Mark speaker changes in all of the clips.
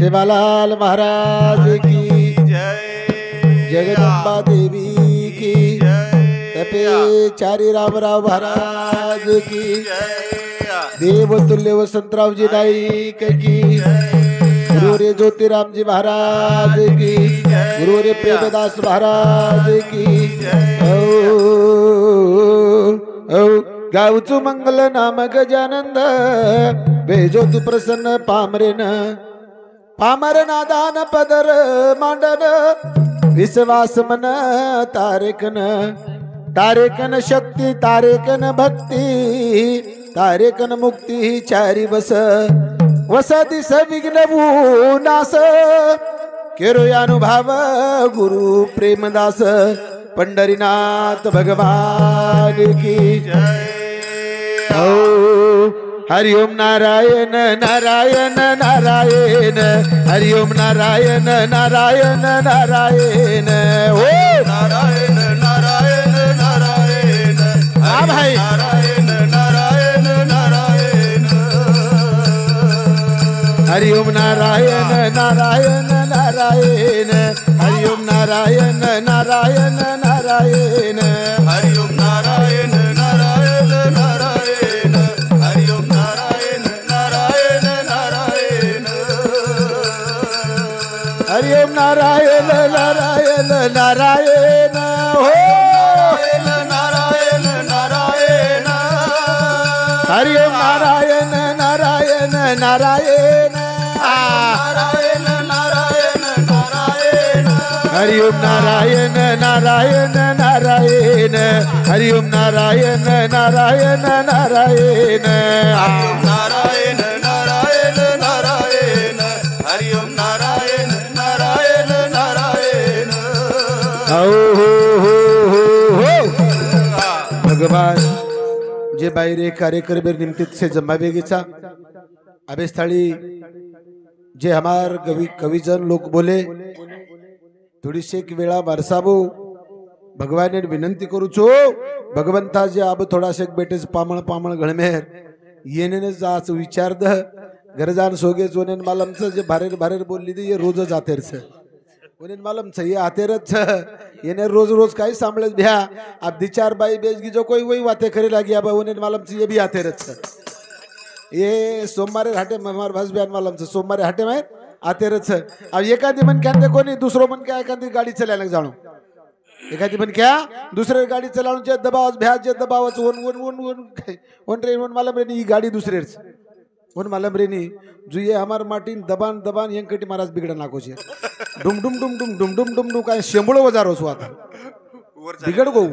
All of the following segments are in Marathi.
Speaker 1: सेवालाल महाराज की जय, जगदंबा देवी की तपे चारी रामराव महाराज की देवतुल्य वसंतरावजी नाईक की गुरु रे ज्योतिरामजी महाराज की गुरु रे प्रेमदास महाराज की गावचु मंगल नाम गजानंद बेजोतु प्रसन्न पामरेन पामर नादान पदर मांडन विश्वास मन तारेकन तारेकन शक्ती तारेकन भक्ती तारेकन मुक्ती चारी बस वसती सविघ्न नास केरो अनुभव गुरु प्रेमदास पंढरीनाथ भगवान की जय। हरि ओम नारायण नारायण नारायण हरि ओम नारायण नारायण नारायण ओ नारायण नारायण नारायण हाँ भाई नारायण नारायण नारायण हरि ओम नारायण नारायण नारायण हरि ओम नारायण नारायण नारायण हरि ओम नारायण नारायण नारायण हरि ओम नारायण नारायण नारायण हरि ओम नारायण नारायण नारायण हो नारायण नारायण हरि ओम नारायण नारायण नारायण हरि ओम नारायण नारायण नारायण हरि ओम नारायण नारायण नारायण नारायण नारायण नारायण हरि ओम नारायण नारायण नारायण भगवान जे बाहेर कार्यक्रम निमित्त से जमावेगीचा अभेस्थळी जे हमार कविजन लोक बोले थोड़ी शेक वेळा बरसाबो भगवान ने विनंती करू छो भगवंता जे अब थोड़ा शेक बेटे पामळ पामळ गळमेर येने जाच विचार द गरजान सोगे जोनेन मालमच जे भारेर भारेर बोलली दे ये रोज जातेरच ओनेन मालमच ये आतेरच येने रोज रोज काय सांभळे भ्या अब दी चार बाई बेजगी जो कोई वही बातें करे लगी अब ओनेन मालमच ये भी आतेरच ये सोमवारे हाटे मार भास बयान मालमच सोमवारे हाटे में आते रच अब एखादी मन क्या कोणी दुसरो मन क्या एखादी गाड़ी चलायला जाणो एखादी मन क्या दुसरे गाड़ी चलावून जे दबावच भ्या जे दबावच वन वन वन वन वन रे वन मालम रेनी गाड़ी दुसरेच वन मालम रेनी जो ये हमार माटीन दबान दबान यंकटी महाराज बिगड़ नाको छे डुम डुम डुम डुम डुम डुम डुम डुम काय शेंबळो वजारो छो आता बिगड़ गो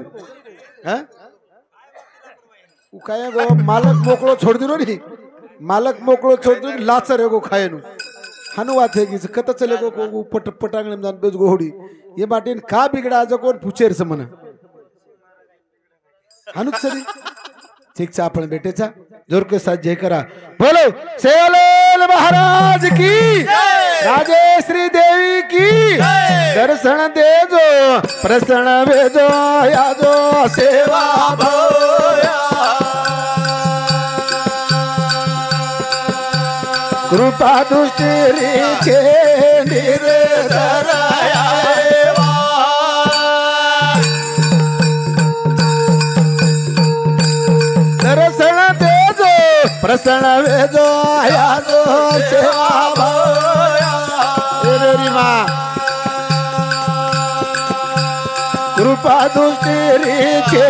Speaker 1: हैं उ काय गो मालक मोकळो छोड़ दिलो नी मालक मोकळो छोड़ दिलो लाचर गो खायनु हनुवात है कि कत चले को पट पटांगण जान बेज गोहड़ी ये बाटीन का बिगड़ा आज कोण पुचेर समन हनुत सरी ठीक चा आपण बेटेचा जोर के साथ जय करा बोलो सेवालाल महाराज की राजेश्री देवी की दर्शन दे जो प्रसन्न भेजो या जो सेवा भोया कृपा दृष्टि रीचे निर्धराया दर्शन देजो प्रसन्न वेजो आया जो सेवा भोया कृपा दृष्टि रीचे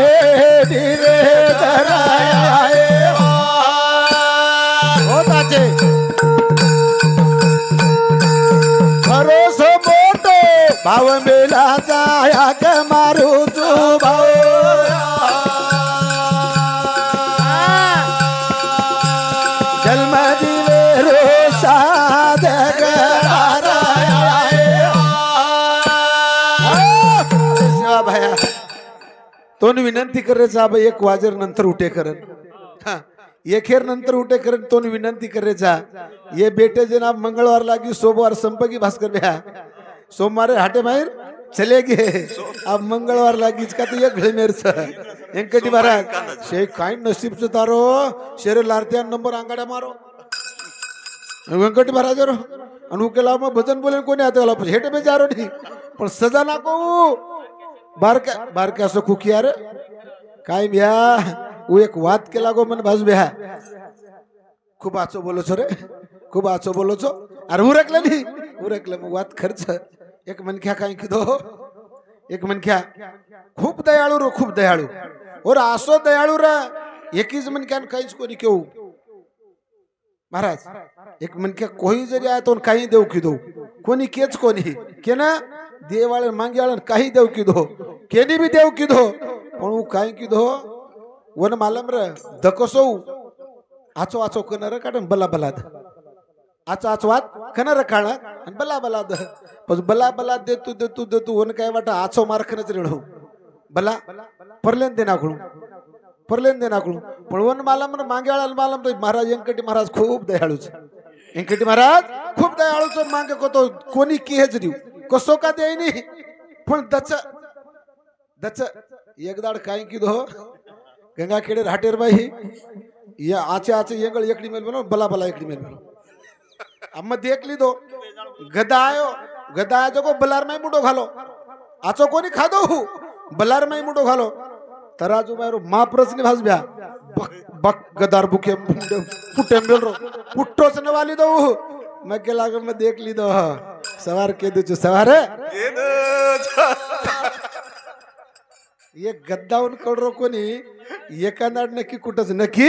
Speaker 1: निर्धराया होताचे भरोसो मोटो भाव मेला जाया के मारू तू भाव जन्म दिले रो साधक भया तो विनंती करायचा एक वाजर नंतर उठे करन एखेर नंतर उठे करन तो विनंती करायचा ये बेटे जनाब मंगळवार लागी सोमवार संपगी भास्कर भ्या सोमवार हाटे बाहेर चले गए अब मंगळवार लागी का तो ये घळे मेरच एंकटी बारा शे काय नसीब से तारो शेर लारत्या नंबर आंगाड्या मारो वेंकटी महाराज अनु केला में भजन बोले कोने आते वाला हेटे में जा रही पण सजा ना को बारक्या सो खुकिया रे काय भ्या वो एक वात केला गो मन बाजू भ्या खूप आचो बोलो छो रे खूप आचो बोलो छो अरे उरकले मग वात खर्च एक मनख्या काय किदो एक मनख्या खूप दयाळू रो खूप दयाळू और आसो दयाळू रा एकीच मनख्यान काहीच कोणी केऊ महाराज एक मनख्या कोई जरी आया तो काही देऊ की दो कोणी केच कोणी के ना देवाळे मांग्याळे काही देऊ की दो केनी भी देऊ की दो पण वो काय की दो वन मालम रे दकसो आचो आचो कनर काढन बला बलाद आचो आचो वात कनर काढ आणि बला बलाद पण बला बला देतू वन काय वाटा आचो मारखनच रेडो बला परलेन देनाकडून पण वन मालम मांग्याळ मालम महाराज व्यंकटी महाराज खूप दयाळूच व्यंकटी महाराज खूप दयाळूच मांगे को तो कोणी केच देऊ कसो का देईनी पण दच एकदाड काय की दो गंगाखेडे राटेर बाई या आचे येंगळ एकडी मेल बनो बला बला एकडी मेल बनो अम्मा देख ली दो गदा जो को बलार में मुडो घालो आचो कोणी खादो बलार में मुडो घालो तराजू मारो महाप्रश्न भास ब्या बक गदार बुके पुटे मेल रो पुट्टो से वाली दो मैं के लाग में देख ली दो सवार के दो सवार ये गद्दावन कळरो कोणी एकानाड नक्की कुठंच नक्की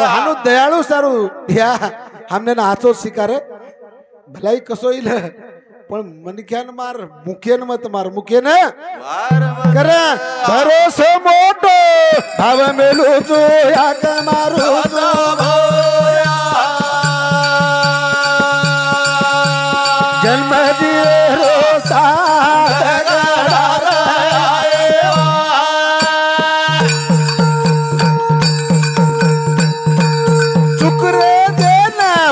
Speaker 1: हानु दयाळू सारू या हमने ना आचो शिकारे भलाई कसो इल पण मनक्यान मार मुखेन मत मार मुखेन करे भरोसो मोटो भाव मेलू जो या का मारू जो जन्म दिए रोसा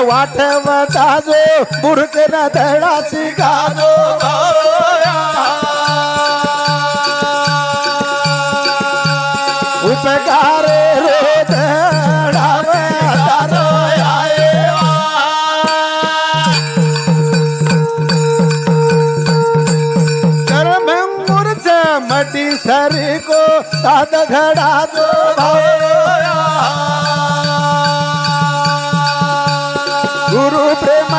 Speaker 1: वाटवता जो बुरके न धड़ा सिखाजो उपकारे रो धड़ावे तारो आए कर्म मूर्छ मटी सरी को साध घड़ा दो गुरु प्रेम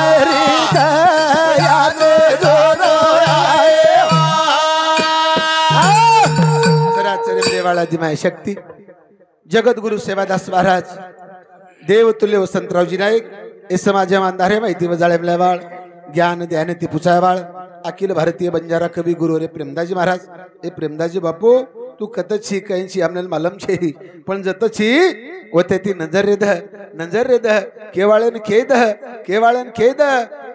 Speaker 1: देवाला दिमाय शक्ती जगद्गुरु सेवादास महाराज देवतुल्य वसंतरावजी नाईक हे समाज मानधारे माहिती वजाळे मलेवाळ ज्ञान ध्यान ती पुचावाळ अखिल भारतीय बंजारा कवी गुरु रे प्रेमदाजी महाराज हे प्रेमदाजी बापू तू कतची काहींची आमने मालम छे पण जतची होते ती नजर रेद केवाळन खेद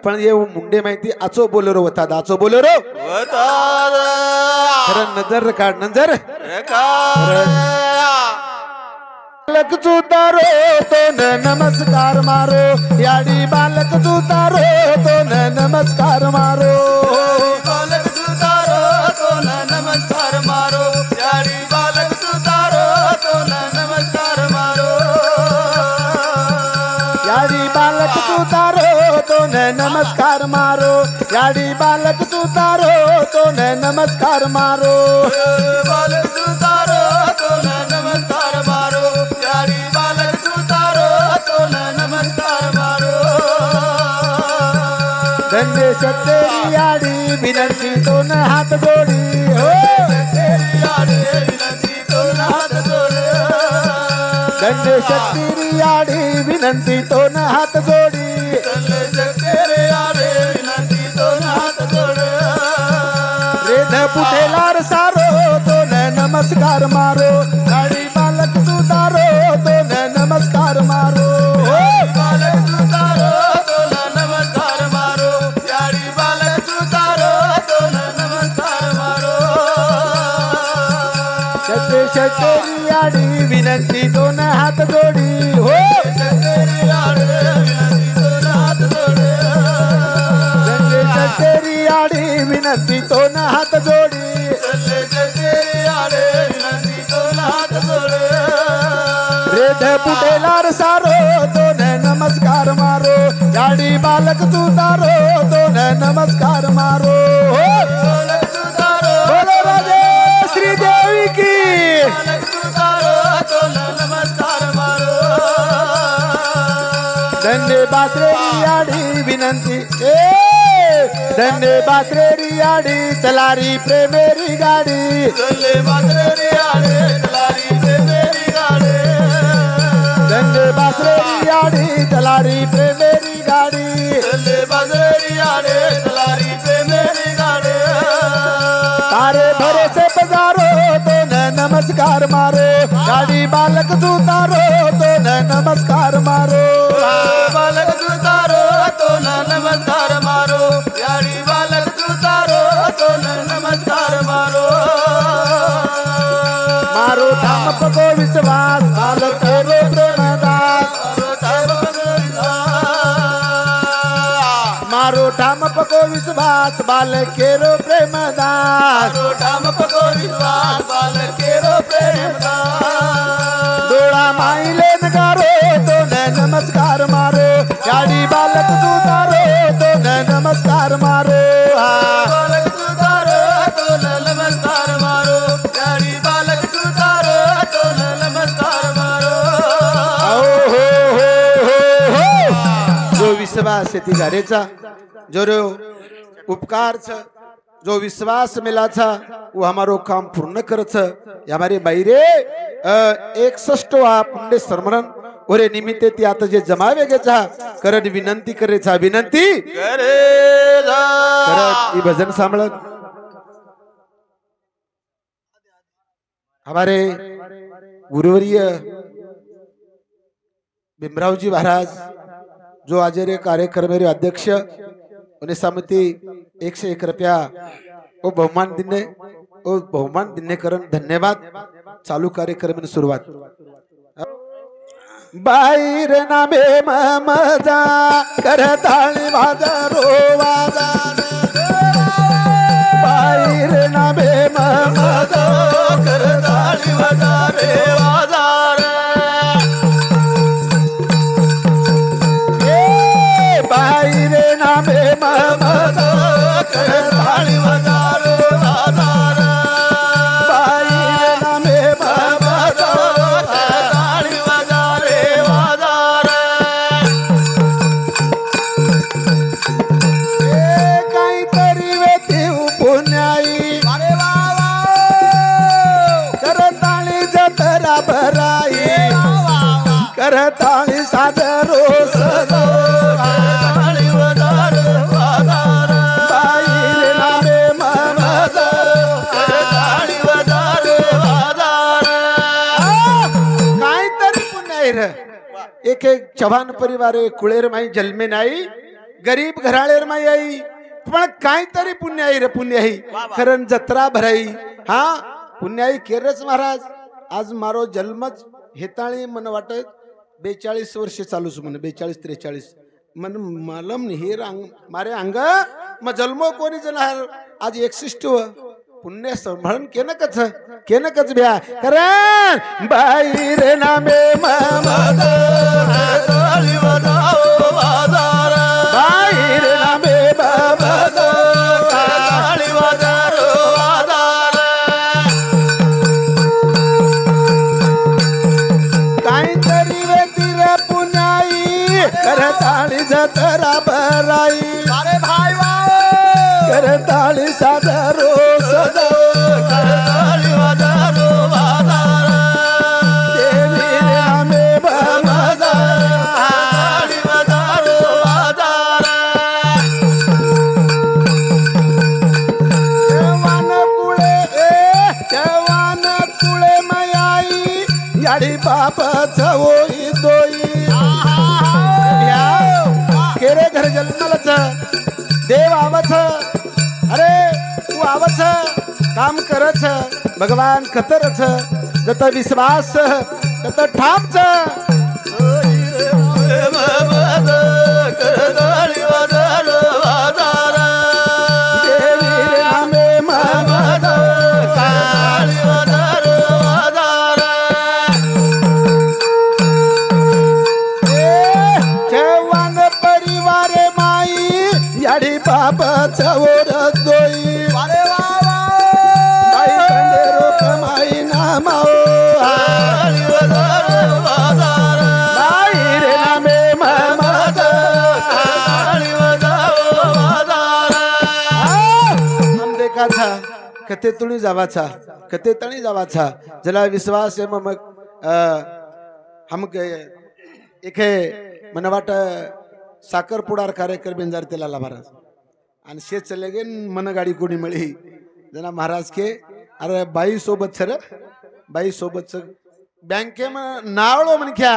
Speaker 1: पण ये मुंडे माहिती आचो बोलेरो वताद आचो बोलेरो वताद खरं नजर काढ नजर बालक चुतारो तो नमस्कार मारो याडी बालक चुतारो तो नमस्कार मारो बालक चुतारो तो नमस्कार मारो याडी बालक चुतारो तो नमस्कार मारो याडी बालक चुतारो तो नमस्कार मारो याडी बालक चुतारो तो नमस्कार मारो बालक चुतारो तो नमस्कार मारो याडी बालक चुतारो तो नमस्कार मारो धन्य तेरी याडी विनंती तो न हात जोडी हो तेरी याडी विनंती तो न हात जोडी धन्य तेरी याडी विनंती तो न हात जोडी तेरे याडी विनंती तो न हात जोडी रेध पुठेलार सारो तो नमस्कार मारो याडी बालक चुतारो तो नमस्कार मारो बालक चुतारो तो नमस्कार मारो याडी बालक चुतारो तो नमस्कार मारो तेरी याडी विनंती तो न हात जोडी हो तेरी याडी विनंती तो न हात जोडी तेरी याडी विनंती तो न हात जोडी तेरी याडी विनंती तो न हात जोडी रेध पुटेलार सारो तो नमस्कार मारो याडी बालक बालक तू तारो दोन नमस्कार मारो बोलो राजे श्रीदेवी की धन्य बात्रेरी आडी विनंती धन्य बात्रेरी आडी चलारी प्रेमेरी गाडी धन्य बात्रेरी आडी चलारी प्रेमेरी गाडी तारे भरोसे पधारो दोन नमस्कार मारो गाडी बालक तू तारो दोन नमस्कार मारो
Speaker 2: बालक तू तारो दोन नमस्कार मारो गाडी बालक तू तारो दोन नमस्कार मारो
Speaker 1: मारो धाम पको विश्वास बालक तेरो प्रेमदास मारो ठाम पको विश्वास बालक केरो प्रेमदास
Speaker 2: ठाम पको विश्वास बालक केरो प्रेमदास
Speaker 1: डोळा माईले नगारो दोन नमस्कार मारो गाडी बालक तू तारो दोन नमस्कार मारो
Speaker 2: बालक तू तारो दोन नमस्कार मारो गाडी बालक तू तारो दोन नमस्कार मारो
Speaker 1: हो जो विश्वास ती घरेचा जो रो उपकार छ जो विश्वास मिला था वो हमारो काम पूर्ण करछ हमारे बाईरे 61वा पुण्य स्मरण ओरे निमित्त ती आता जे जमावे गेचा करत विनंती करेचा विनंती
Speaker 2: करे जा
Speaker 1: करत ई भजन सांभळत हमारे गुरुवर्य भीमरावजी महाराज जो आज रे कार्यक्रम रे अध्यक्ष उन्हें समिति 101 रुपया वो बहुमान दिने करण धन्यवाद चालू कार्यक्रम में सुरुवात बाईर नामे मजा करताळी वाजरो वाजान बाईर नामे मजा
Speaker 2: करताळी वाजारे वाजार
Speaker 1: बाईर नामे मजा
Speaker 2: करताळी वाजारे वाजार
Speaker 1: बाईर नामे मजा
Speaker 2: करताळी वाजारे वाजार
Speaker 1: काहीतरी वेती पुण्याई
Speaker 2: अरे वा वा
Speaker 1: करताळी जत्रा भराई करताळी सादरो सदो
Speaker 2: करताळी वाजारे वाजार
Speaker 1: बाईर नामे मजा
Speaker 2: करताळी वाजारे वाजार
Speaker 1: काहीतरी पुण्याई रे एक चव्हाण परिवार कुळेर माई जन्मे नाही गरीब घराळेर माई आई पण काहीतरी पुण्याई रे पुण्याई खरं जत्रा भराई हा पुण्याई केरच महाराज आज मारो जन्मच हेताळी मन वाटत 42 वर्ष चालूच म्हण 42-43 मन मलम हे रांग मारे अंग मग जन्मो कोणी जण आज 61 पुण्य संभाळून केनकच ब्या कारण बाईर नामे मजा
Speaker 2: करताळी वाजाओ वाजार
Speaker 1: बाईर नामे मजा
Speaker 2: करताळी वाजारो वाजार
Speaker 1: काहीतरी वेतीर पुण्याई करताळी जत्रा भराई
Speaker 2: अरे भाई वा
Speaker 1: करताळी सादरो सदो
Speaker 2: करताळी वाजारो वाजार
Speaker 1: देवी नामे मजा
Speaker 2: करताळी वाजारो वाजार
Speaker 1: जवान कुळे मयाई याडी बापच होई दोई केरे घर जन्मलच देव आवच अरे तू आवच काम करच भगवान कतरच जत विश्वास तत ठामच
Speaker 2: करताळी वाजारो वाजार
Speaker 1: देवी नामे मजा
Speaker 2: करताळी वाजारो वाजार
Speaker 1: जवान परिवार माई एका था कथे तुणी जावा था कथे तणी जावा था जला विश्वास एम हम एक मन वाट साखर पुडार कार्यक्रम बेंजार तेला महाराज आणि शे चले गे मन गाडी कोणी मिळी जना महाराज के अरे बाई सोबत सर बाई सोबत बँके नावळो म्हणख्या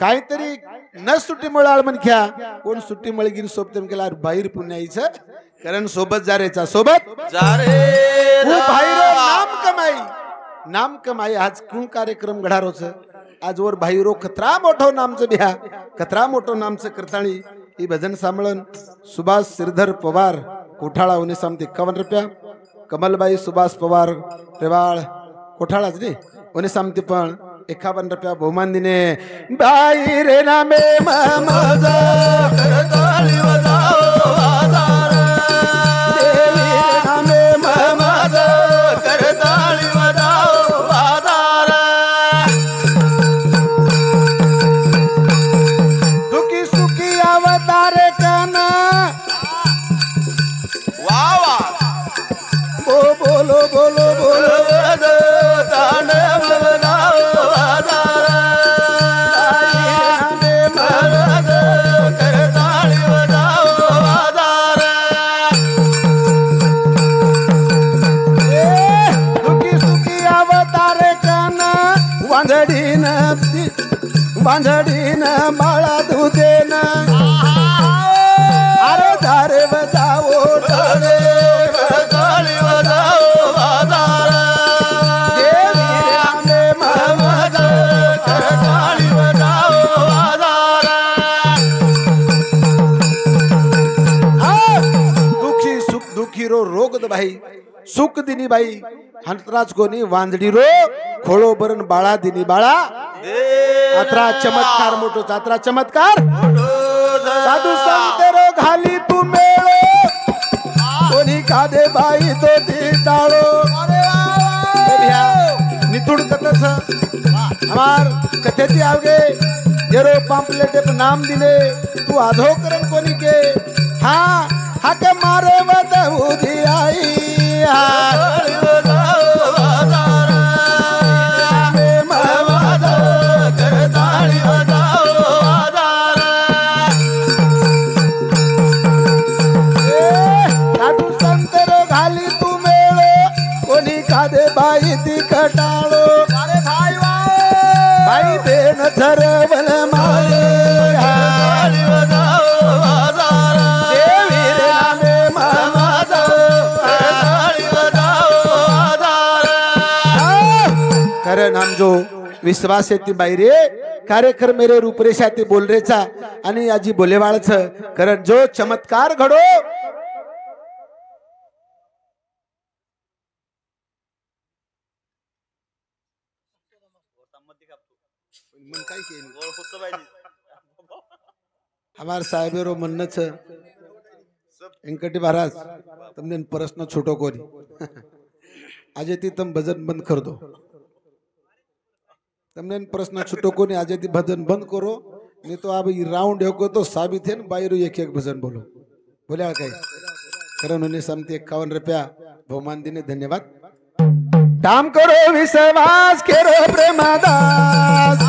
Speaker 1: काहीतरी न सुट्टी मिळाळ म्हणख्या कोण सुट्टी मिळगिरी सोबत केला बाहेर पुण्याचं कारण सोबत जारेचा सोबत
Speaker 2: जारे
Speaker 1: नाम कमाई आज कोण कार्यक्रम घडारोच आज वर बाहेरो खतरा मोठो नामचं बिहा खतरा मोठो नामचं करताळी ही भजन सांभळन सुभाष श्रीधर पवार कोठाळा 51 कमलबाई सुभाष पवार रेवाळ कोठाळाच रे 51 बहुमान दिने बाई रे नामे मामाजा
Speaker 2: करताळी वाजाओ वाजार
Speaker 1: देवी रे नामे मामाजा
Speaker 2: करताळी वाजाओ वाजार
Speaker 1: दुखी सुखी अवतार काना
Speaker 2: वा वा
Speaker 1: बोलो बोलो बोलो
Speaker 2: तांडव वाजाओ वाजार करताळी वाजाओ वाजार
Speaker 1: दुखी सुखी अवतार काना वांझडीन बाळा दुधेन अरे धारे बजावो
Speaker 2: अरे करताळी वाजाओ वाजार
Speaker 1: देवी रे आंबे मामाजा
Speaker 2: करताळी वाजाओ वाजार
Speaker 1: दुखी सुख दुखी रो रोग भाई सुख दिनी बाई हंतराज कोणी वांजडी रो खोळो बरन बाळा दिनी बाळा आत्रा चमत्कार मोठो चात्रा चमत्कार साधू संत रो घाली तू मेळो कोणी कादे बाई तो ती टाळो नितुड कथच हमार कथेती आवगे जेरो पाम्पलेट नाम दिले तू आधो करन कोणी के हा हक मारे वदहुदी आई
Speaker 2: करताळी वाजाओ वाजार करताळी वाजाओ वाजार
Speaker 1: साधू संत रो घाली तू मेळो कोणी कादे बाई ती कटाळो बाई देन धरवल माळे
Speaker 2: करताळी वाजाओ वाजार
Speaker 1: देवी रे नामे मामाजा
Speaker 2: करताळी वाजाओ वाजार
Speaker 1: कारण हम जो विश्वास येते बाहेर कार्यक्रम मेरे रूपरेषा ते बोल रेचा आणि आजी बोलेवाळच कारण जो चमत्कार घडो हमार साहेबेरो म्हणनच वेंकटी महाराज तुमने प्रश्न छोटो कोनी आज ती तुम भजन बंद कर दो तुमने प्रश्न छोटो कोनी आज ती भजन बंद करो नहीं तो अब राउंड हो तो साबित है बाहर एक एक भजन बोलो बोले कहीं करण उन्हें समती 51 रुपया बहुमान दिने धन्यवाद काम करो विश्वास करो प्रेमदास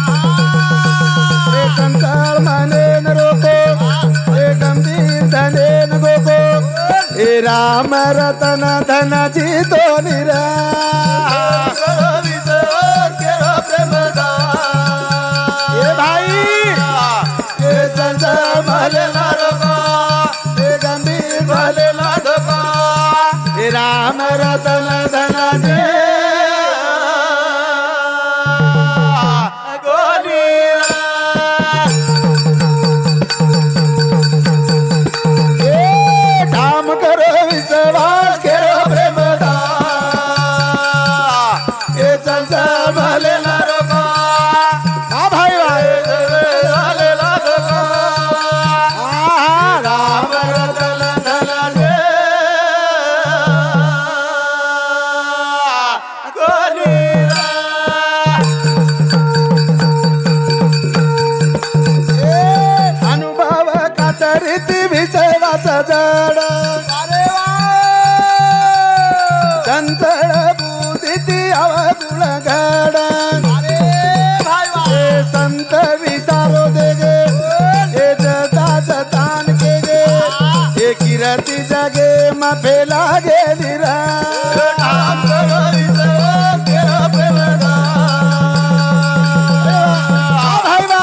Speaker 1: संसार माने न रोको गंभीर धने न गोको हे राम रतन धन जी तो निरा ये भाई ये संसार माने न रोको गंभीर भले न धोको हे राम रतन धन जी गेली रा
Speaker 2: नाम करो विजय केरा प्रेमदा
Speaker 1: भाई बा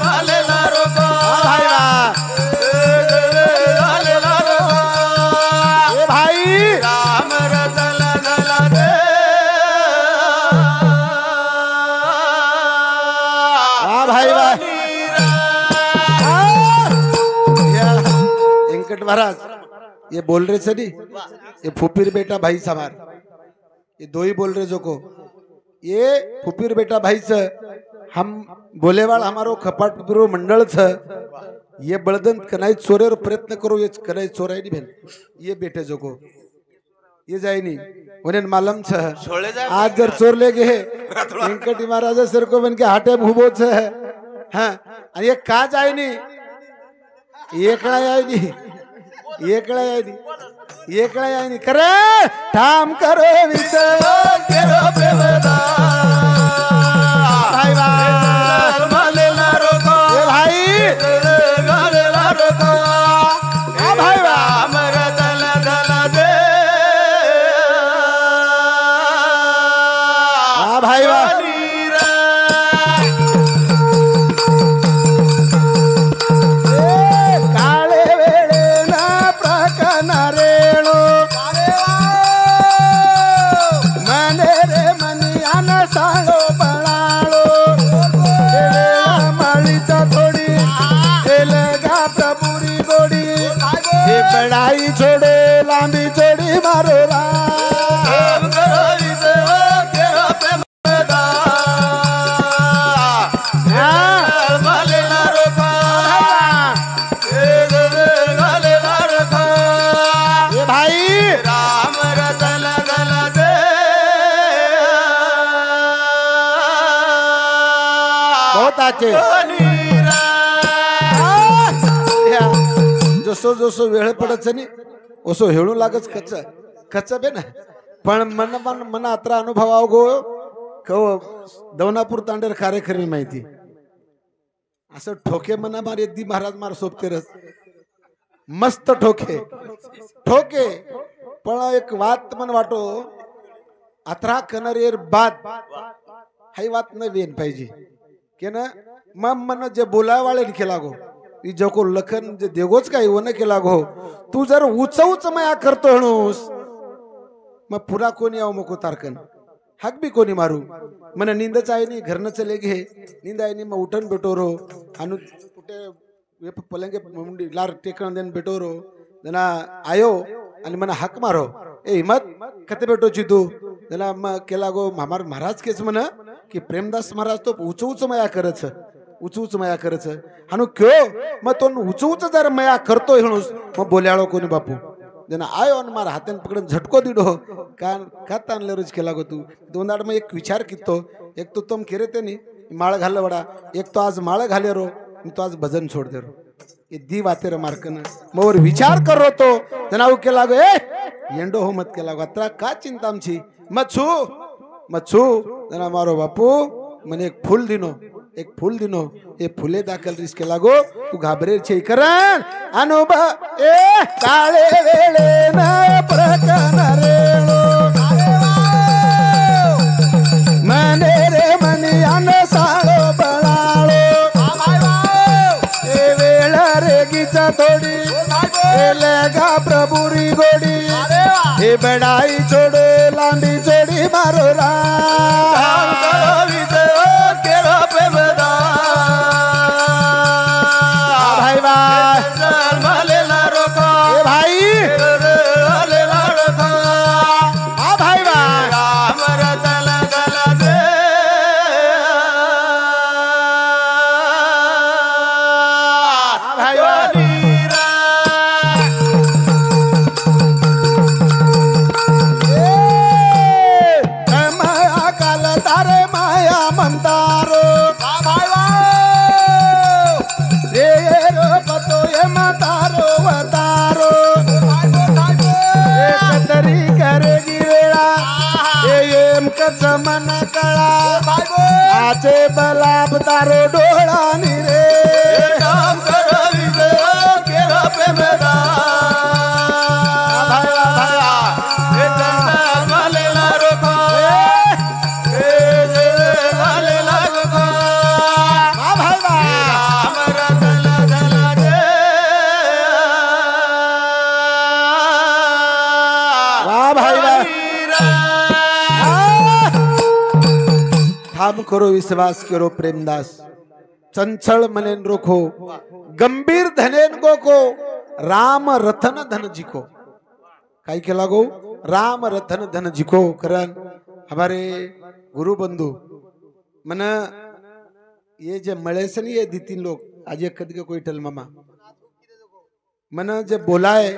Speaker 2: मालेला रोका
Speaker 1: भाई बा
Speaker 2: मालेला रोका
Speaker 1: ए भाई
Speaker 2: राम रतन दल दे
Speaker 1: हाँ भाई बा वेंकट महाराज ये बोल रहे थे नहीं ये फुपीर बेटा भाई समार ये दो ही बोल रहे जो को ये फुपीर बेटा भाई से हम बोलेवाल हमारो खपाट पुरो मंडल छ ये बळदन कनाई चोरे प्रयत्न करो ये कनाई चोराई नहीं बहन ये बेटे जो को ये जाए नहीं उन्हें मालूम छ
Speaker 2: छोड़े जाए
Speaker 1: आज जर चोर ले गए वेंकटी महाराज सर को बन के हाटे मुबो छ हाँ आणि ये का जाए नहीं एकड़ा आहे नहीं एकड़ा आहे नहीं एकड़ा आहे नहीं करे ठाम करो विचार
Speaker 2: केरा प्रेमदा
Speaker 1: भाई भाई
Speaker 2: मालेला रोका
Speaker 1: ए भाई
Speaker 2: गालेला रोका
Speaker 1: आ भाई बा
Speaker 2: राम रतन दल दे
Speaker 1: आ भाई बा ए काळे वेळे ना प्रकना रेणू मने रे मनियान सांगो बळाळो माळीचा थोडी एलगा प्रभुरी गोडी हे बड़ाई छोडे लांबी जोडी मारो रा
Speaker 2: नाम करो विजय केरा प्रेमदा मालेला रोका गालेला रोका
Speaker 1: ए भाई
Speaker 2: राम रतन दल दे
Speaker 1: बहुत अच्छे जसो जसो वेळ पडत नाही ओसो हेळू लागच कच्च कच्च बे ना पण मन मन मन अत्र अनुभव गो कव दवनापूर तांडेर कार्यक्रमी माहिती असं ठोके मना मार यद्दी महाराज मार सोबतेरच मस्त ठोके ठोके पण एक वात मन वाटो अथरा कनरेर बात हाई वात न वेन पाहिजे के ना मग मन जे बोलावाळे केला गो ती जको लखन जे देगोच काही वन केला गो तू जर उच उच मया करतो हणूस मग पुरा कोणी याव मको तारकन हक भी कोणी मारू मन निंदच आहे नी घरनं चले घे निंद आहे नी मग उठन बेटो रो अनु कुठे पलंगे मुंडी लार टेकण देन बेटो रो जना आयो आणि मना हक मारो ए हिम्मत कते बेटो ची तू जना मग केला गो मामार महाराज केच म्हण की प्रेमदास महाराज तो उच उच मया करच उच उच मया करच हानु क्यो मग तो उच उच जर मया करतो हेणूस मग बोल्याळो कोणी बापू जना आयो आणि मार हातान पकडून झटको दिडो का ताणले रोज केला गो तू दोन आड मग एक विचार कितो एक तो तुम केरे ते नी माळ घाल वडा एक तो आज माळ घाले रो तो आज भजन छोड़ दे रो ये दी वाते रे मार्कन मोर विचार कर रो तो जनाऊ केला गो ए येंडो हो मत केला गो अत्रा का चिंता आमची मच्छू जना मारो बापू मने एक फूल दिनो ये फुले दाखल रिस्क लागो तू घाबरे छे करण अनुभव ए काळे वेळे न प्रकन रेणो मने रे मनियान साळो बळाळो ए वेळ रे गीचा थोडी एलेगा प्रभुरी गोडी हे बड़ाई छोड़ो लांबी जोड़ी मारो रा भाई
Speaker 2: मालेला रोका
Speaker 1: ए भाई हाँ भाई
Speaker 2: राम रतन दल दे
Speaker 1: भाई माया काल तारे माया मंतारो रे रो पतो ये मतारो वतारो कतरी करेगी वेळा एम कच मन कळा आचे बलाब तारो डोळा नि रे
Speaker 2: नाम करो विजय केरा प्रेमदा
Speaker 1: भाई हम करो विश्वास करो प्रेमदास चंचल मनेन रोखो गंभीर धनेन को राम रतन धन जिको काय केला गो राम रतन धन जिको करण हमारे गुरु बंधु मन ये जे मळे से नहीं ये दी तीन लोग आज एक कद के कोई टल मामा मन जे बोलाए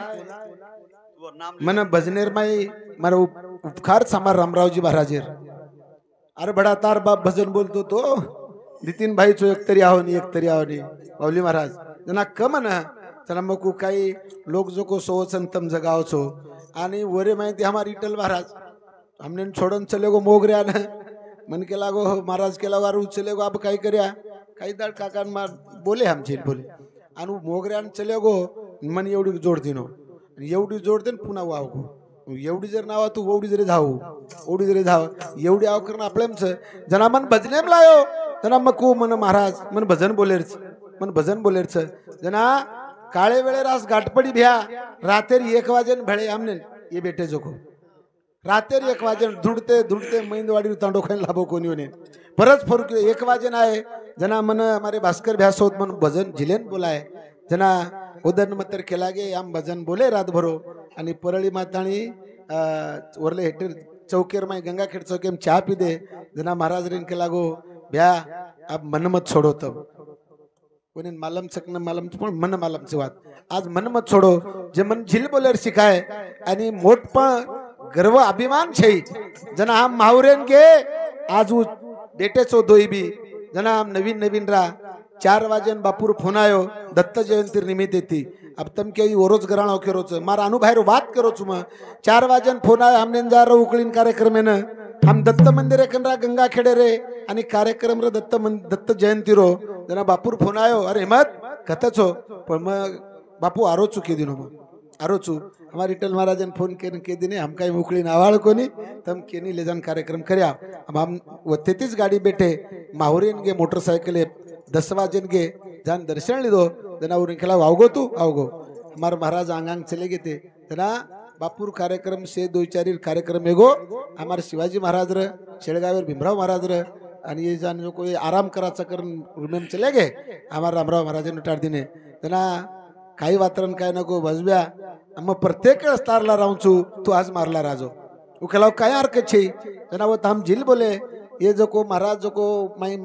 Speaker 1: मन भजनेर माई मारा उपकार समार रामरावजी महाराजेर अरे बड़ा तार बाप भजन बोलतो तो नितीन भाई चो एक तरी आहो नहीं बावली महाराज जना कम ना जना मको काही लोक जो को सो संतम जगाव छो आणि वरे माहिती हमारी इटल महाराज हमने छोड़न चले गो मोगऱ्या न मन के लागो महाराज के लागो आरू चले गो अब काय कर्या काही दाड काका मार बोले हमचे बोले आणि मोगऱ्या चले गो मन एवढी जोड दिनो एवढी जोड देन पुन्हा वाव गो एवढी जर नावा तू ओवढी जरी धाव ओवढी जरी धाव एवढी आव करण आपलेमच जना मन भजनेम लायो जना मकू मन महाराज मन भजन बोलेरच जना काळे वेळे रास गाठपडी भ्या रातेरी 1 वाजेन भळे हमने ये बेटे जोको रातेरी 1 वाजेन धुडते मैंदवाडी तांडो खाइन लाभो कोनी होने परत फरक 1 वाजेन आए जना मन हमारे भास्कर भ्या सोत मन भजन झिलेन बोलाय जना उदन मतर केला गे आम भजन बोले रात भरो आणि परळी माताणी वरले हेटर चौकेर माई गंगाखेड चौकेम चहा पी दे जना महाराज रेन के लागो भ्या अब मन मत छोड़ो तब कोणी मालम चकन मालम पण मन मालमची वात आज मन मत छोड़ो जे मन झिल बोलेर शिकाय आणि मोठपण गर्व अभिमान छे जना हम माहुरेन के आज बेटेचो दोईबी जना हम नवीन रा 4 वाजेन बापूर फोन आयो दत्त जयंती निमित्त येती अब तम के ओरोज गराणो केरोच मारा अनुभव वात करोच म 4 वाजेन फोन आयो हमने जा रो उकळीन कार्यक्रमेन हम दत्त मंदिर एकनरा गंगा खेडे रे आणि कार्यक्रम रे दत्त जयंती रो जना बापूर फोन आयो अरे हिम्मत कथचो पण मग बापू आरो चुकी दिनो मग आरोचू हमारी इटल महाराजन फोन के दिने हम काही उकळीन आवाळ कोनी तम केनी ले जान कार्यक्रम करया अब हम वतेतीच गाडी बैठे माहुरेन गे मोटरसाइकिल 10 वाजेन गे जान दर्शन लिदो जना उरिन केला आवगो तू आवगो हमार महाराज आंगांग चले गे ते जना बापूर कार्यक्रम से 2-4 कार्यक्रम एगो हमारे शिवाजी महाराज रे शेळगावेर भीमराव महाराज रे आणि ये जान जो कोई आराम कराचा करून रुमेम चले गे हमार रामराव महाराजन टाळ दिने जना काही वातरण काय नको भजव्या अम्मा प्रत्येक स्टारला राहूचू तू आज मारला राजो उकेलाव काय हरकत छे जना वो हम झिल बोले ये जो को महाराज जो को माई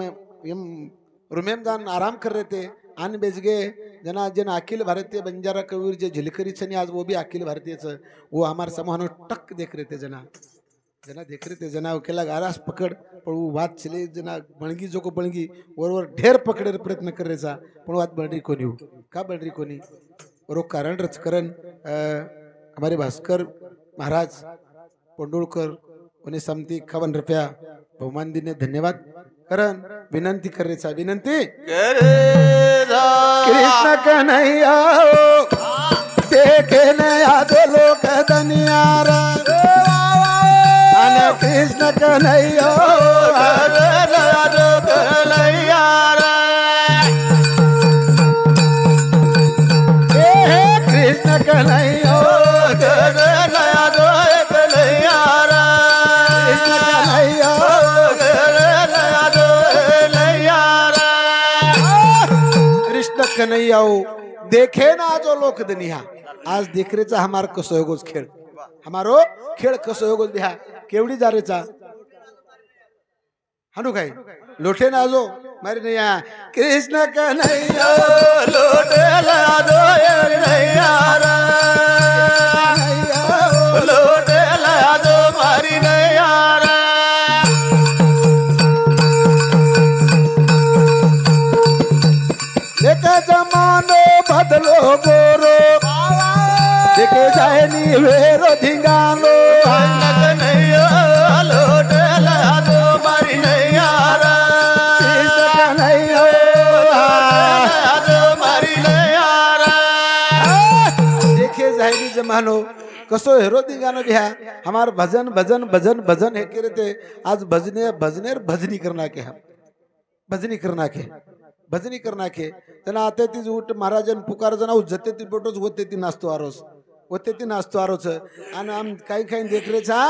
Speaker 1: रुमेम जान आराम कर रहे थे आन बेजगे जना जन अखिल भारतीय बंजारा कवीर जे झिलकरी छनी आज वो भी अखिल भारतीय छ वो हमार समूह टक देख रहे थे जना देख रहे थे जना उकेला गारास पकड़ पण वो बात चले जना बणगी जो को बणगी वर ढेर पकड़े प्रयत्न कर रेचा पण बात बणरी कोनी का बणरी कोनी रो कारण रचकरण हमारे भास्कर महाराज पोंडुळकर उन्हें समती 51 रुपया बहुमान दिने धन्यवाद करण विनंती करेचा विनंती कृष्ण कन्हैया देखे न याद लोक दनियार अन कृष्ण कन्हैया याद कन्हैया कृष्ण कन्हैया कन्हैया देखे ना जो लोक दुनिया आज देखरेचा हमार कसो होगोच खेळ हमारो खेळ कसो होगोच दिहा केवडी जारेचा हानू काय लोटे ना जो मारे नैया कृष्ण कन्हैया लोटे ला दो नैया लोटे ला दो मारी नैया देखे जमानो बदलो गोरो देखे जाए नी वेरो धिंगानो कन्हैया लोटे ला दो मारी नैया कन्हैया दो मारी नैया देखे जाए नी जमानो कसो हेरो धिंगानो बिहा हमार भजन भजन भजन भजन हे करे थे आज भजनेर भजनी करना के हम भजनी करना के तना आते ती उठ महाराजन पुकार जना जते ती बोटोच होते ती नाचतो आरोस आणि आम काही देख रे छा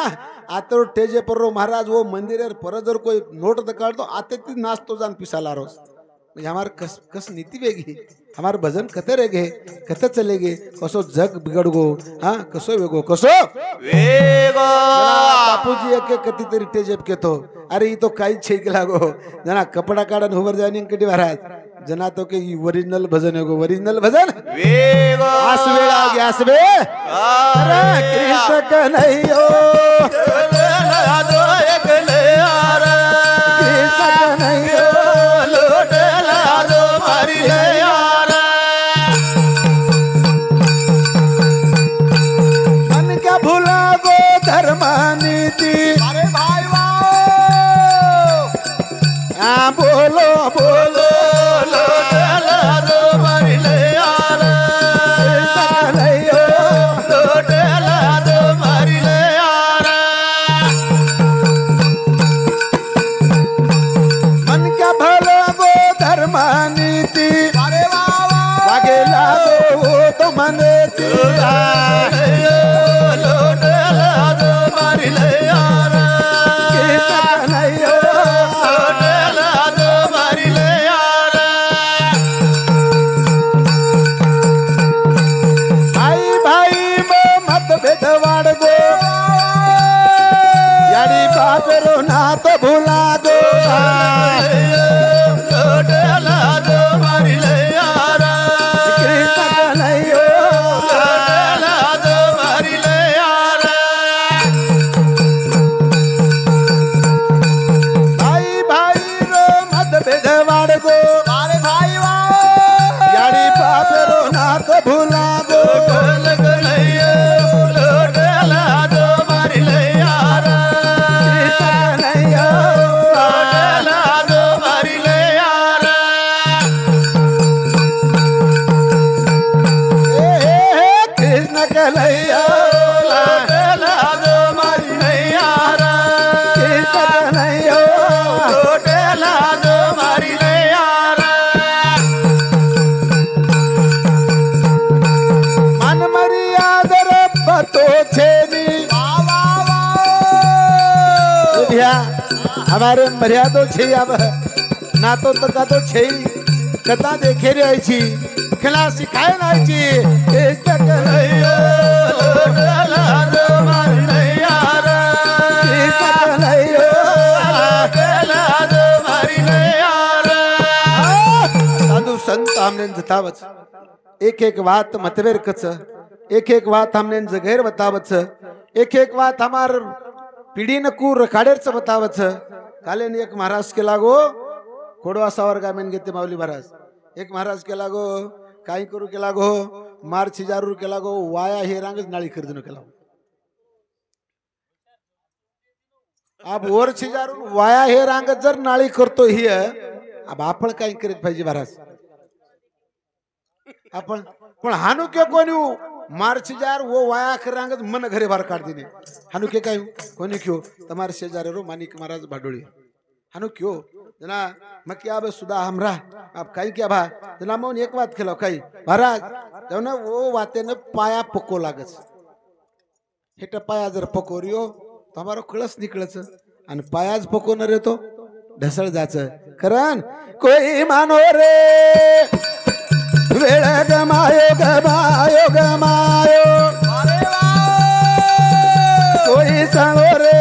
Speaker 1: आते टेजे पर रो महाराज वो मंदिर पर जर कोई नोट दकाड़ तो आते ती नाचतो जान पिसाला रोज हमार कस नीति वेगी हमार भजन कथे रेगे कथे चलेगे कसो जग बिगड़ गो हाँ कसो वेगो कसो
Speaker 2: वेगो
Speaker 1: बापूजी एक कती तरी टेजेप के तो अरे ये तो काही छेक लागो जना कपड़ा काढन उभर जाणी कटी महाराज जना तो के ओरिजिनल भजन है ओरिजिनल भजन
Speaker 2: वेगो
Speaker 1: आसवे आगे आसवे अरे कृष्ण कन्हैया
Speaker 2: दो एक ले यार
Speaker 1: कृष्ण कन्हैया
Speaker 2: लोट ला दो मारी ले यार
Speaker 1: मन क्या भूला गो धर्म नीति
Speaker 2: अरे भाई
Speaker 1: हाँ बोलो बोलो
Speaker 2: लोट ला दो मारी ले यार लोट ला दो मारी ले यार
Speaker 1: मन क्या भलो गो धर्म नीति
Speaker 2: अरे
Speaker 1: वागे लागो वो तो मन
Speaker 2: लोट ला दो मारी ले यार लोट ला दो मारी ले यार
Speaker 1: भाई भाई मो मत भेदवाड़ गो यारी बापरो ना तो भूला गो
Speaker 2: लोट ला दो मारी ले यार
Speaker 1: कृष्ण कन्हैया
Speaker 2: लोट ला दो मारी ले यार
Speaker 1: भाई भाई रो मत भेदवाड़ गो
Speaker 2: अरे भाई
Speaker 1: यारी बापरो ना तो भूला गो
Speaker 2: लोट ला दो मारी ले यार
Speaker 1: कृष्ण कन्हैया
Speaker 2: लोट ला दो मारी ले यार
Speaker 1: कृष्ण कन्हैया
Speaker 2: लोट ला दो मारी ले यार
Speaker 1: कृष्ण कन्हैया
Speaker 2: लोट ला दो मारी ले यार
Speaker 1: मन मर्यादर बतो छेनी बुधिया हमारे मर्यादो छे अब ना तो तका तो छे कता देखे रे छी खिला सिखाए ना छी कृष्ण कन्हैया
Speaker 2: लोट ला दो मारी ले यार
Speaker 1: कृष्ण कन्हैया
Speaker 2: लोट ला दो मारी ले यार
Speaker 1: साधु संत हमने जतावच एक एक बात मतवेर कच एक एक बात हमने जगैर बतावच एक एक बात हमार पिढी न कू रखाडेरच बतावच काले एक महाराज के लागो खोडवा सावर गामेन घेते माऊली महाराज एक महाराज के लागो काही करू के लागो मार छिजारू के लागो वाया हे रांगच नाळी खर्दन के लागो अब वर छिजारून वाया हे रांगच जर नाळी करतो ही अब आपण काय करीत पाहिजे महाराज आपण पण हानु के कोणी मार छिजार वो वाया कर रांगच मन घरे बार काढ दिने हानु के काय कोणी क्यों તમાર शेजारे रो मानिक महाराज भाडोळी हानु क्यों जना मक्या अब सुदा हमरा अब काई क्या भा जना मन एक बात खेलो काई महाराज जवना वो वाते ने पाया पको लागच हेट पाया जर पकोरियो તમારો कळस निकळच आणि पायाज पको न रे तो ढसळ जाच कारण कोई मानो रे वेळ गमायो गमायो गमायो कोई सांगो रे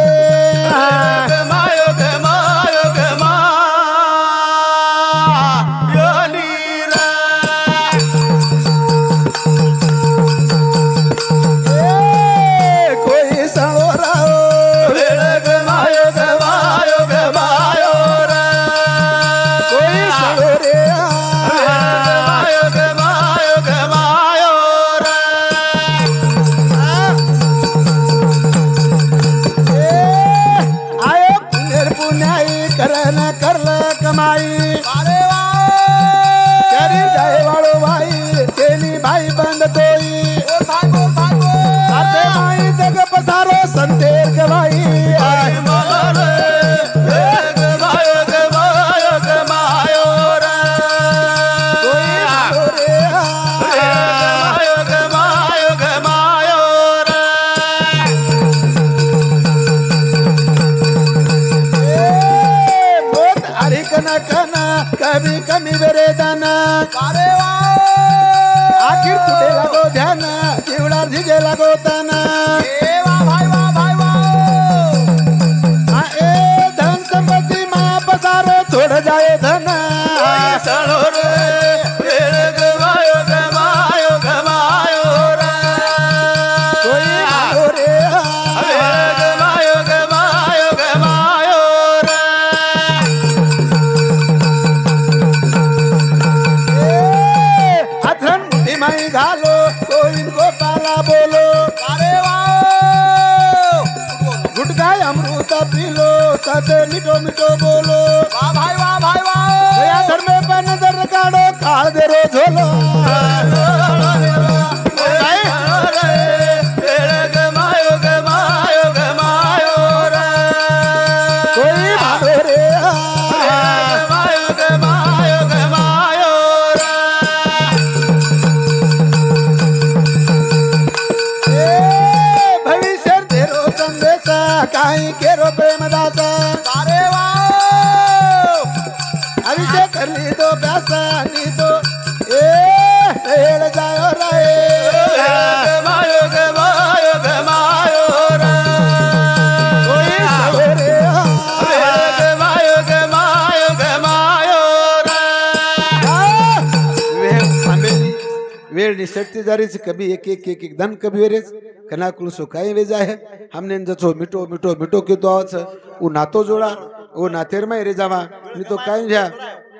Speaker 2: गमायो गमायो गमायो नीरा
Speaker 1: कोई सांगो राओ
Speaker 2: वेळ गमायो गमायो गमायो रे
Speaker 1: कोई सांगो रे
Speaker 2: गमायो गमायो गमायो रे
Speaker 1: आयो पुण्याई करन करल कमाई करी जाय वाळो भाई केली भाई बंद तोई साथे माई जग पसारो संतेर गवाई
Speaker 2: गमायो गमायो गमायो रे
Speaker 1: कोई सांगो रे
Speaker 2: गमायो गमायो गमायो रे
Speaker 1: बी कमी वेरेदान
Speaker 2: अरे वा
Speaker 1: आखिर तुझे लागो ध्यान जीवडा झिजे लागो तन
Speaker 2: ए वा भाई वा भाई वा
Speaker 1: ए धन संपत्ती मा पसारो छोड़ जाए धन
Speaker 2: सणो रे वेळ गमायो गमायो गमायो रे
Speaker 1: कोई मानो रे
Speaker 2: वेळ गमायो गमायो गमायो रे
Speaker 1: अथन मुठी माई घालो कोई गोपाला बोलो
Speaker 2: अरे वा
Speaker 1: गुटकाय अमृत पिलो सत मिठो मिठो बोलो
Speaker 2: वा भाई वा भाई वा
Speaker 1: दया धर्मे पर नजर काढो काळ दे रो झोलो
Speaker 2: वेळ गमायो गमायो गमायो रे
Speaker 1: कोई मानो रे
Speaker 2: गमायो गमायो गमायो रे
Speaker 1: भविष्य तेरो संदेश काही केरो प्रेमदासा
Speaker 2: अरे वा
Speaker 1: अभिषेक करली तो प्यासा नी तो हेळ जायो राय
Speaker 2: गमायो गमायो गमायो रे
Speaker 1: कोई सवे रे
Speaker 2: गमायो गमायो गमायो रे
Speaker 1: वेळ निसटती जारीच कभी एक एक एक एक धन कभी वेरेच कनाकुल सुखाई वे जाए हमने जचो मिठो मिठो मिठो की तो आवच वो नातो जोड़ा वो नातेर में रे जावा नहीं तो काई जा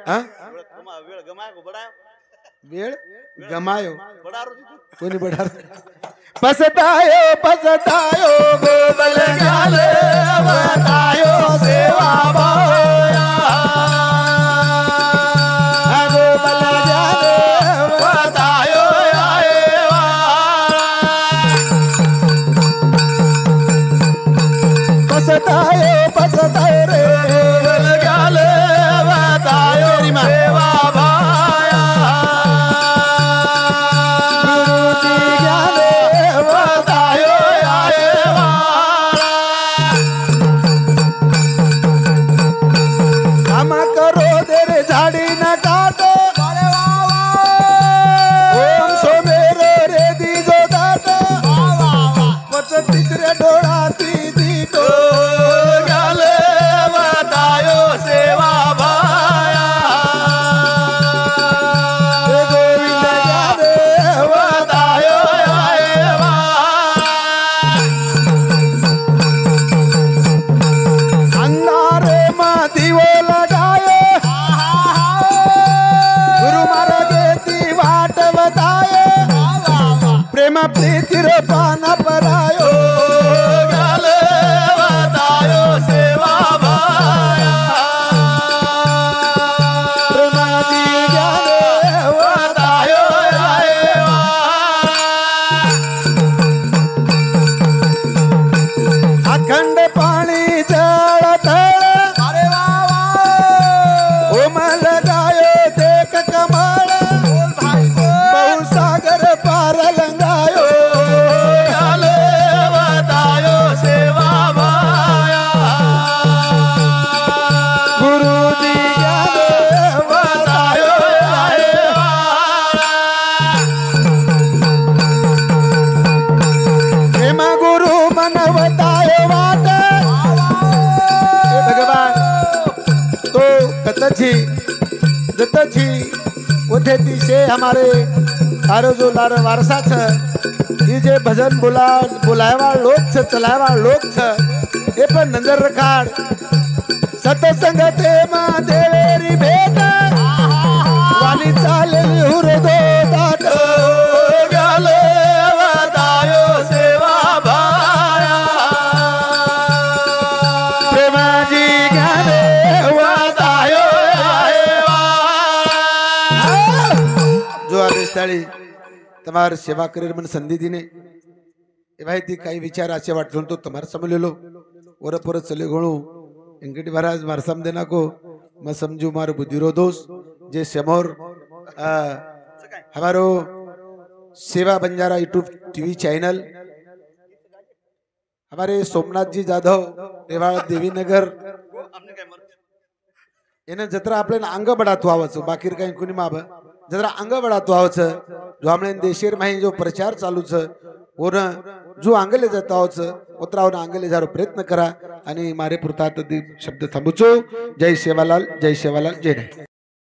Speaker 1: हां वेळ गमायो कोणी बडार पसतायो गोबल गाले बतायो सेवा भाया गोबल गाले
Speaker 2: बतायो आए
Speaker 1: पसतायो रे
Speaker 2: गाले बतायो सेवा भाया
Speaker 1: गुरुजी गाले
Speaker 2: बतायो आए
Speaker 1: क्षमा करो दे रे झाड़ी न काटो
Speaker 2: अरे वा
Speaker 1: ओम सोमेरो रे दीजो दाटो वच तिसरे डोळा ती दीटो
Speaker 2: गाले बतायो सेवा भाया
Speaker 1: हे गोविंद गाले
Speaker 2: बतायो आए
Speaker 1: अंधारे मा दिवो लगायो गुरु महाराजे ती वाट बतायो प्रेम प्रीतिर पान परायो
Speaker 2: गाले बतायो सेवा भाया
Speaker 1: प्रेमाजी गाले
Speaker 2: बतायो आए
Speaker 1: अखंड पाणी जळ तळ
Speaker 2: अरे वा
Speaker 1: उमल गायो देख कमाळ बहु सागर पार लंगायो
Speaker 2: गाले बतायो सेवा भाया
Speaker 1: गुरुजी गाले
Speaker 2: बतायो आए
Speaker 1: प्रेम गुरु मनवतायो वाट हे भगवान तो कतची जतची उठे दिशे हमारे तारो जो लार वारसा छ ये जे भजन बुलावा लोक छ चलावा लोक छ ये पर नजर रखाड़ सतसंगते मा देवेरी भेट वाली चालेली हुरदो दाट
Speaker 2: गाले बतायो सेवा भाया
Speaker 1: प्रेमाजी गाले
Speaker 2: बतायो आए
Speaker 1: जो आदेशस्थळी તમાર સેવા કરી મને સંધિ દીને એ ભાઈ તી કઈ વિચાર આચે વાટલો તો તમાર સમલેલો ઓર પર ચલે ગણો इंगटी महाराज मार समझे ना को मैं समझू मारो बुद्धिरो दोष जे सेमोर हमारो सेवा बंजारा यूट्यूब टीवी चैनल हमारे सोमनाथ जी जाधव रेवाड़ देवी नगर એને જતરા આપણે અંગ બડાતું આવે છે બાકી કઈ કોની માં જતરા અંગ બડાતું આવે છે જો આપણે દેશેર માં જો प्रचार चालू છે ઓર जो आंगले जाता होच उतरावना आंगले जारो प्रयत्न करा आणि मारे पुरता शब्द थांबुचो जय सेवालाल जय